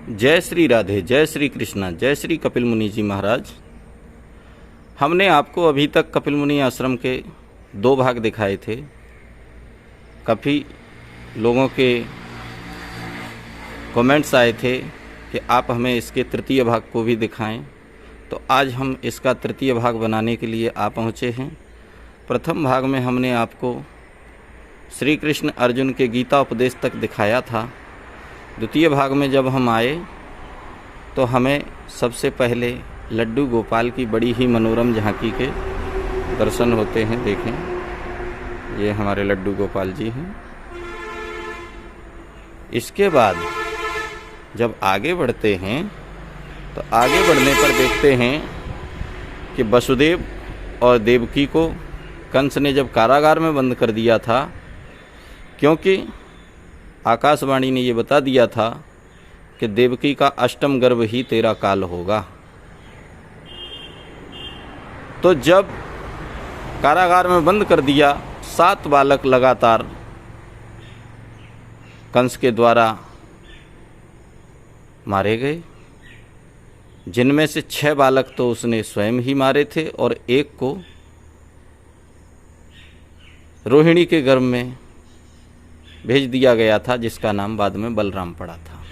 जय श्री राधे, जय श्री कृष्णा, जय श्री कपिल मुनि जी महाराज। हमने आपको अभी तक कपिल मुनि आश्रम के 2 भाग दिखाए थे। काफ़ी लोगों के कमेंट्स आए थे कि आप हमें इसके तृतीय भाग को भी दिखाएं, तो आज हम इसका तृतीय भाग बनाने के लिए आ पहुँचे हैं। प्रथम भाग में हमने आपको श्री कृष्ण अर्जुन के गीता उपदेश तक दिखाया था। द्वितीय भाग में जब हम आए तो हमें सबसे पहले लड्डू गोपाल की बड़ी ही मनोरम झांकी के दर्शन होते हैं। देखें, ये हमारे लड्डू गोपाल जी हैं। इसके बाद जब आगे बढ़ते हैं तो आगे बढ़ने पर देखते हैं कि वसुदेव और देवकी को कंस ने जब कारागार में बंद कर दिया था, क्योंकि आकाशवाणी ने ये बता दिया था कि देवकी का अष्टम गर्भ ही तेरा काल होगा। तो जब कारागार में बंद कर दिया, 7 बालक लगातार कंस के द्वारा मारे गए, जिनमें से 6 बालक तो उसने स्वयं ही मारे थे और 1 को रोहिणी के गर्भ में भेज दिया गया था, जिसका नाम बाद में बलराम पड़ा था।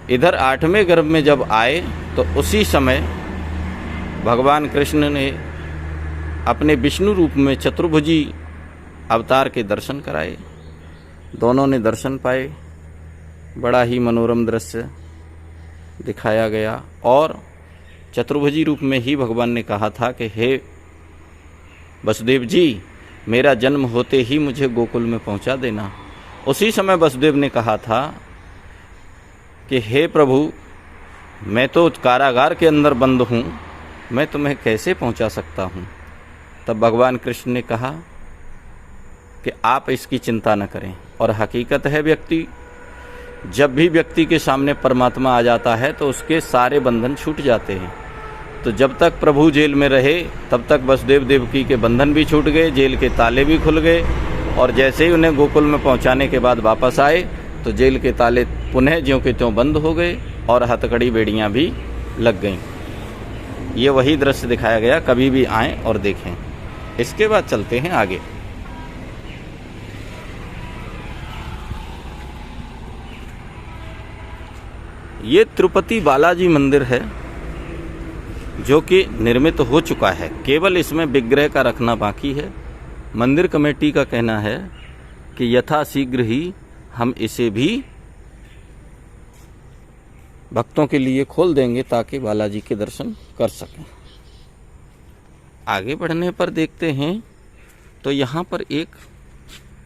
इधर 8वें गर्भ में जब आए तो उसी समय भगवान कृष्ण ने अपने विष्णु रूप में चतुर्भुजी अवतार के दर्शन कराए। दोनों ने दर्शन पाए, बड़ा ही मनोरम दृश्य दिखाया गया। और चतुर्भुजी रूप में ही भगवान ने कहा था कि हे वसुदेव जी, मेरा जन्म होते ही मुझे गोकुल में पहुंचा देना। उसी समय वसुदेव ने कहा था कि हे प्रभु, मैं तो कारागार के अंदर बंद हूँ, मैं तुम्हें कैसे पहुंचा सकता हूँ। तब भगवान कृष्ण ने कहा कि आप इसकी चिंता न करें। और हकीकत है, जब भी व्यक्ति के सामने परमात्मा आ जाता है तो उसके सारे बंधन छूट जाते हैं। तो जब तक प्रभु जेल में रहे तब तक वसुदेव देवकी के बंधन भी छूट गए, जेल के ताले भी खुल गए। और जैसे ही उन्हें गोकुल में पहुंचाने के बाद वापस आए तो जेल के ताले पुनः ज्यों के त्यों बंद हो गए और हथकड़ी बेड़ियां भी लग गईं। ये वही दृश्य दिखाया गया, कभी भी आएँ और देखें। इसके बाद चलते हैं आगे। ये तिरुपति बालाजी मंदिर है जो कि निर्मित हो चुका है, केवल इसमें विग्रह का रखना बाकी है। मंदिर कमेटी का कहना है कि यथाशीघ्र ही हम इसे भी भक्तों के लिए खोल देंगे ताकि बालाजी के दर्शन कर सकें। आगे बढ़ने पर देखते हैं तो यहाँ पर एक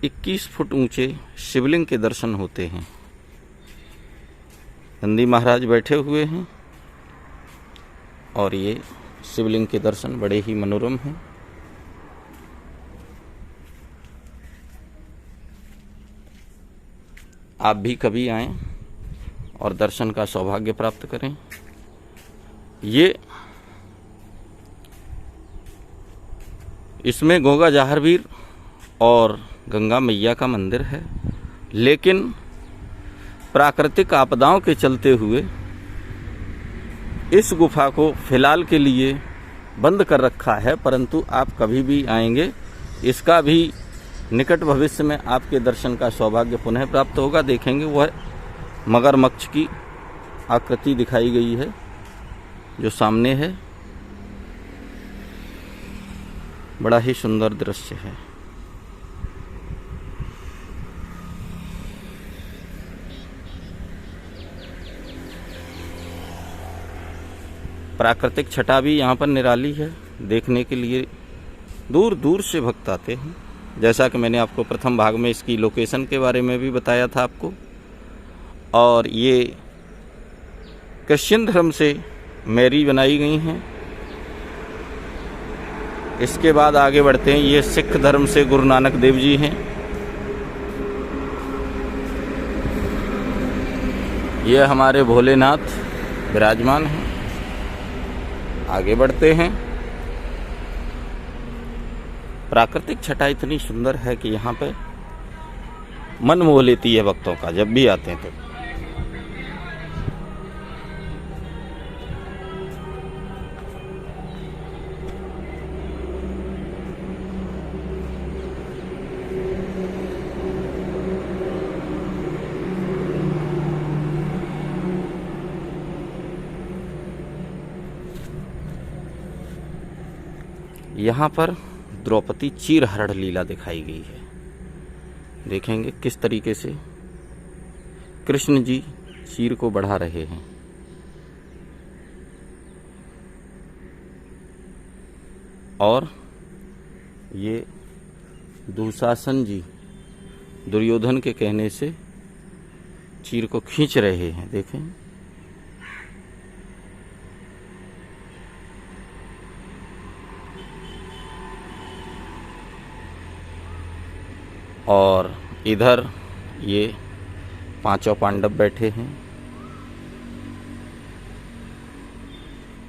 21 फुट ऊंचे शिवलिंग के दर्शन होते हैं। नंदी महाराज बैठे हुए हैं और ये शिवलिंग के दर्शन बड़े ही मनोरम हैं। आप भी कभी आएं और दर्शन का सौभाग्य प्राप्त करें। इसमें गोगा जाहरवीर और गंगा मैया का मंदिर है, लेकिन प्राकृतिक आपदाओं के चलते हुए इस गुफा को फिलहाल के लिए बंद कर रखा है। परंतु आप कभी भी आएंगे, इसका भी निकट भविष्य में आपके दर्शन का सौभाग्य पुनः प्राप्त होगा। देखेंगे वह मगरमच्छ की आकृति दिखाई गई है जो सामने है, बड़ा ही सुंदर दृश्य है। प्राकृतिक छटा भी यहाँ पर निराली है, देखने के लिए दूर दूर से भक्त आते हैं। जैसा कि मैंने आपको प्रथम भाग में इसकी लोकेशन के बारे में भी बताया था आपको। और ये क्रिश्चियन धर्म से मैरी बनाई गई हैं। इसके बाद आगे बढ़ते हैं, ये सिख धर्म से गुरु नानक देव जी हैं। ये हमारे भोलेनाथ विराजमान हैं। आगे बढ़ते हैं। प्राकृतिक छटा इतनी सुंदर है कि यहाँ पे मन मोह लेती है भक्तों का जब भी आते हैं तो। यहाँ पर द्रौपदी चीरहरण लीला दिखाई गई है। देखेंगे किस तरीके से कृष्ण जी चीर को बढ़ा रहे हैं। और ये दुशासन जी दुर्योधन के कहने से चीर को खींच रहे हैं। देखें, और इधर ये पांचों पांडव बैठे हैं।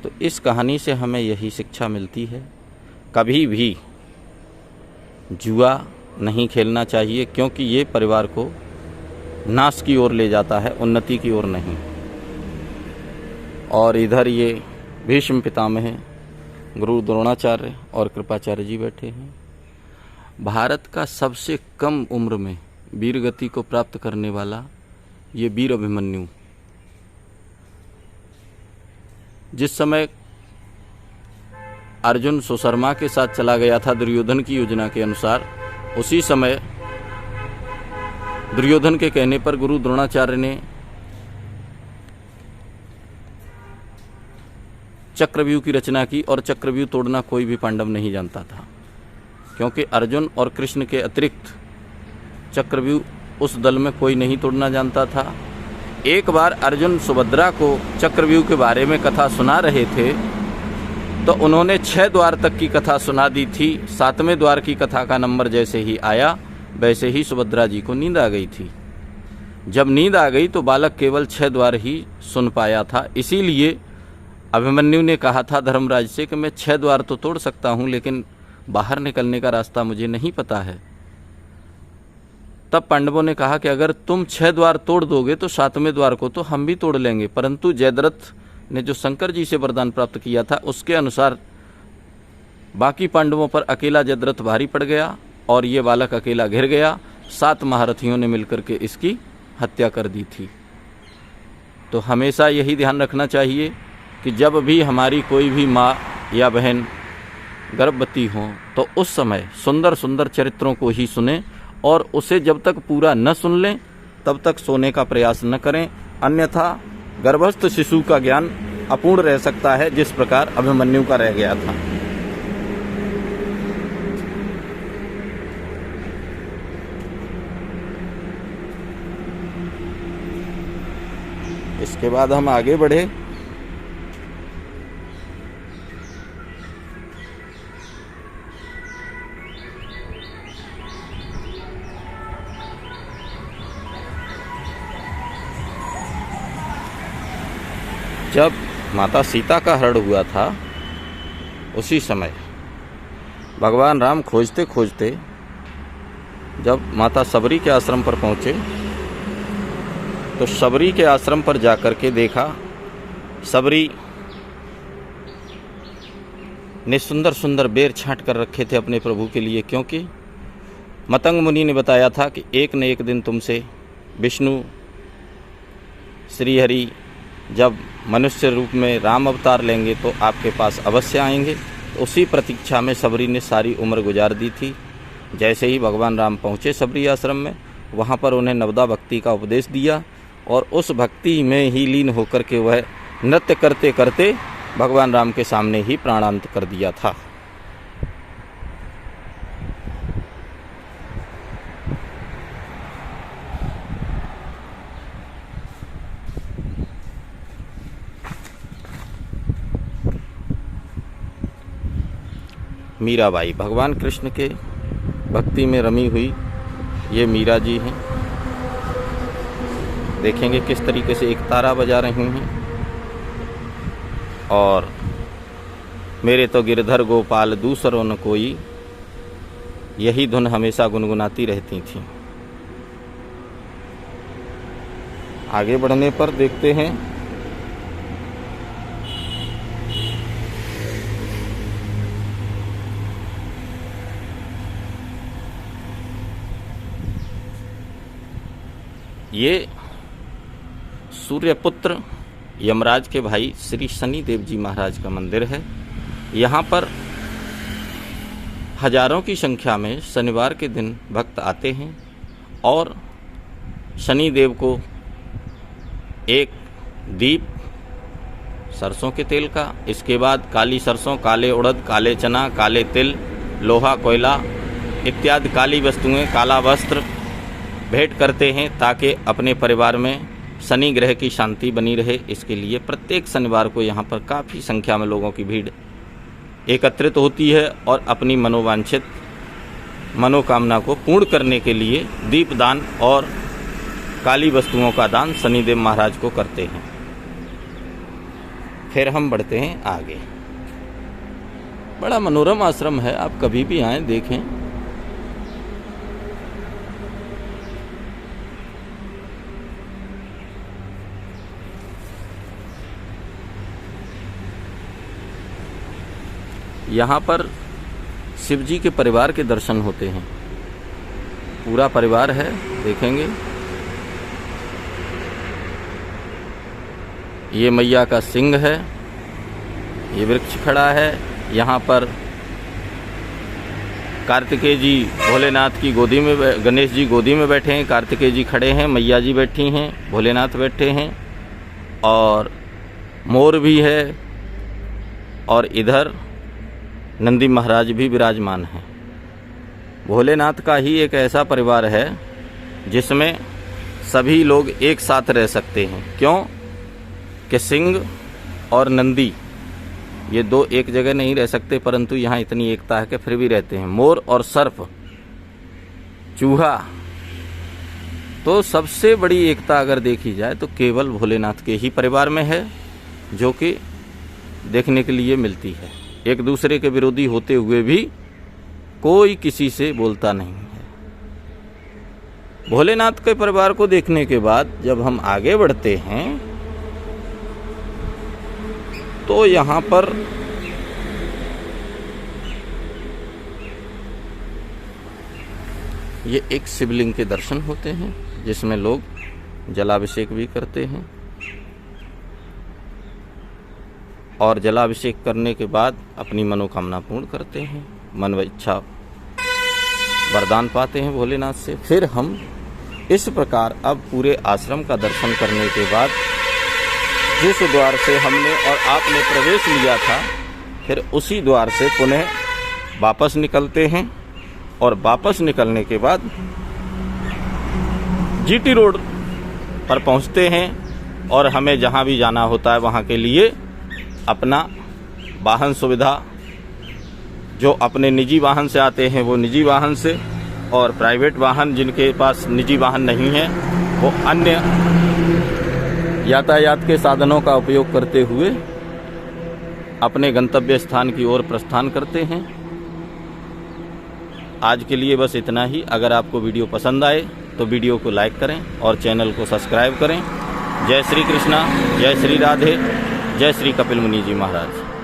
तो इस कहानी से हमें यही शिक्षा मिलती है, कभी भी जुआ नहीं खेलना चाहिए, क्योंकि ये परिवार को नाश की ओर ले जाता है, उन्नति की ओर नहीं। और इधर ये भीष्म पितामह गुरु द्रोणाचार्य और कृपाचार्य जी बैठे हैं। भारत का सबसे कम उम्र में वीर गति को प्राप्त करने वाला ये वीर अभिमन्यु, जिस समय अर्जुन सुशर्मा के साथ चला गया था दुर्योधन की योजना के अनुसार, उसी समय दुर्योधन के कहने पर गुरु द्रोणाचार्य ने चक्रव्यूह की रचना की। और चक्रव्यूह तोड़ना कोई भी पांडव नहीं जानता था, क्योंकि अर्जुन और कृष्ण के अतिरिक्त चक्रव्यूह उस दल में कोई नहीं तोड़ना जानता था। एक बार अर्जुन सुभद्रा को चक्रव्यूह के बारे में कथा सुना रहे थे, तो उन्होंने 6 द्वार तक की कथा सुना दी थी। 7वें द्वार की कथा का नंबर जैसे ही आया, वैसे ही सुभद्रा जी को नींद आ गई थी। जब नींद आ गई तो बालक केवल 6 द्वार ही सुन पाया था। इसीलिए अभिमन्यु ने कहा था धर्मराज से कि मैं 6 द्वार तो तोड़ सकता हूँ, लेकिन बाहर निकलने का रास्ता मुझे नहीं पता है। तब पांडवों ने कहा कि अगर तुम 6 द्वार तोड़ दोगे तो 7वें द्वार को तो हम भी तोड़ लेंगे। परंतु जयद्रथ ने जो शंकर जी से वरदान प्राप्त किया था, उसके अनुसार बाकी पांडवों पर अकेला जयद्रथ भारी पड़ गया और ये बालक अकेला घिर गया। 7 महारथियों ने मिलकर के इसकी हत्या कर दी थी। तो हमेशा यही ध्यान रखना चाहिए कि जब भी हमारी कोई भी माँ या बहन गर्भवती हो, तो उस समय सुंदर सुंदर चरित्रों को ही सुने, और उसे जब तक पूरा न सुन लें तब तक सोने का प्रयास न करें। अन्यथा गर्भस्थ शिशु का ज्ञान अपूर्ण रह सकता है, जिस प्रकार अभिमन्यु का रह गया था। इसके बाद हम आगे बढ़े। जब माता सीता का हरण हुआ था, उसी समय भगवान राम खोजते खोजते जब माता सबरी के आश्रम पर पहुँचे, तो सबरी के आश्रम पर जाकर के देखा, सबरी ने सुंदर सुंदर बेर छांट कर रखे थे अपने प्रभु के लिए, क्योंकि मतंग मुनि ने बताया था कि एक न एक दिन तुमसे विष्णु श्रीहरि जब मनुष्य रूप में राम अवतार लेंगे तो आपके पास अवश्य आएंगे। तो उसी प्रतीक्षा में सबरी ने सारी उम्र गुजार दी थी। जैसे ही भगवान राम पहुँचे सबरी आश्रम में, वहाँ पर उन्हें नवदा भक्ति का उपदेश दिया, और उस भक्ति में ही लीन होकर के वह नृत्य करते करते भगवान राम के सामने ही प्राणांत कर दिया था। मीराबाई भगवान कृष्ण के भक्ति में रमी हुई ये मीरा जी हैं। देखेंगे किस तरीके से एक तारा बजा रही हैं, और मेरे तो गिरधर गोपाल दूसरों न कोई, यही धुन हमेशा गुनगुनाती रहती थीं। आगे बढ़ने पर देखते हैं ये सूर्यपुत्र यमराज के भाई श्री शनि देव जी महाराज का मंदिर है। यहाँ पर हजारों की संख्या में शनिवार के दिन भक्त आते हैं और शनि देव को एक दीप सरसों के तेल का, इसके बाद काली सरसों, काले उड़द, काले चना, काले तिल, लोहा, कोयला इत्यादि काली वस्तुएं, काला वस्त्र भेंट करते हैं ताकि अपने परिवार में शनि ग्रह की शांति बनी रहे। इसके लिए प्रत्येक शनिवार को यहाँ पर काफ़ी संख्या में लोगों की भीड़ एकत्रित होती है और अपनी मनोवांछित मनोकामना को पूर्ण करने के लिए दीपदान और काली वस्तुओं का दान शनिदेव महाराज को करते हैं। फिर हम बढ़ते हैं आगे। बड़ा मनोरम आश्रम है, आप कभी भी आएं देखें। यहाँ पर शिव जी के परिवार के दर्शन होते हैं। पूरा परिवार है, देखेंगे। ये मैया का सिंह है, ये वृक्ष खड़ा है। यहाँ पर कार्तिकेय जी भोलेनाथ की गोदी में, गणेश जी गोदी में बैठे हैं, कार्तिकेय जी खड़े हैं, मैया जी बैठी हैं, भोलेनाथ बैठे हैं और मोर भी है और इधर नंदी महाराज भी विराजमान हैं। भोलेनाथ का ही एक ऐसा परिवार है जिसमें सभी लोग एक साथ रह सकते हैं। क्यों कि सिंह और नंदी ये दो एक जगह नहीं रह सकते, परंतु यहाँ इतनी एकता है कि फिर भी रहते हैं। मोर और सर्प, चूहा, तो सबसे बड़ी एकता अगर देखी जाए तो केवल भोलेनाथ के ही परिवार में है, जो कि देखने के लिए मिलती है। एक दूसरे के विरोधी होते हुए भी कोई किसी से बोलता नहीं है। भोलेनाथ के परिवार को देखने के बाद जब हम आगे बढ़ते हैं तो यहाँ पर ये एक शिवलिंग के दर्शन होते हैं जिसमें लोग जलाभिषेक भी करते हैं और जलाभिषेक करने के बाद अपनी मनोकामना पूर्ण करते हैं, मन व इच्छा वरदान पाते हैं भोलेनाथ से। फिर हम इस प्रकार अब पूरे आश्रम का दर्शन करने के बाद जिस द्वार से हमने और आपने प्रवेश लिया था, फिर उसी द्वार से पुनः वापस निकलते हैं और वापस निकलने के बाद जीटी रोड पर पहुंचते हैं और हमें जहां भी जाना होता है वहां के लिए अपना वाहन सुविधा, जो अपने निजी वाहन से आते हैं वो निजी वाहन से, और प्राइवेट वाहन जिनके पास निजी वाहन नहीं है वो अन्य यातायात के साधनों का उपयोग करते हुए अपने गंतव्य स्थान की ओर प्रस्थान करते हैं। आज के लिए बस इतना ही। अगर आपको वीडियो पसंद आए तो वीडियो को लाइक करें और चैनल को सब्सक्राइब करें। जय श्री कृष्णा, जय श्री राधे, जय श्री कपिल मुनि जी महाराज।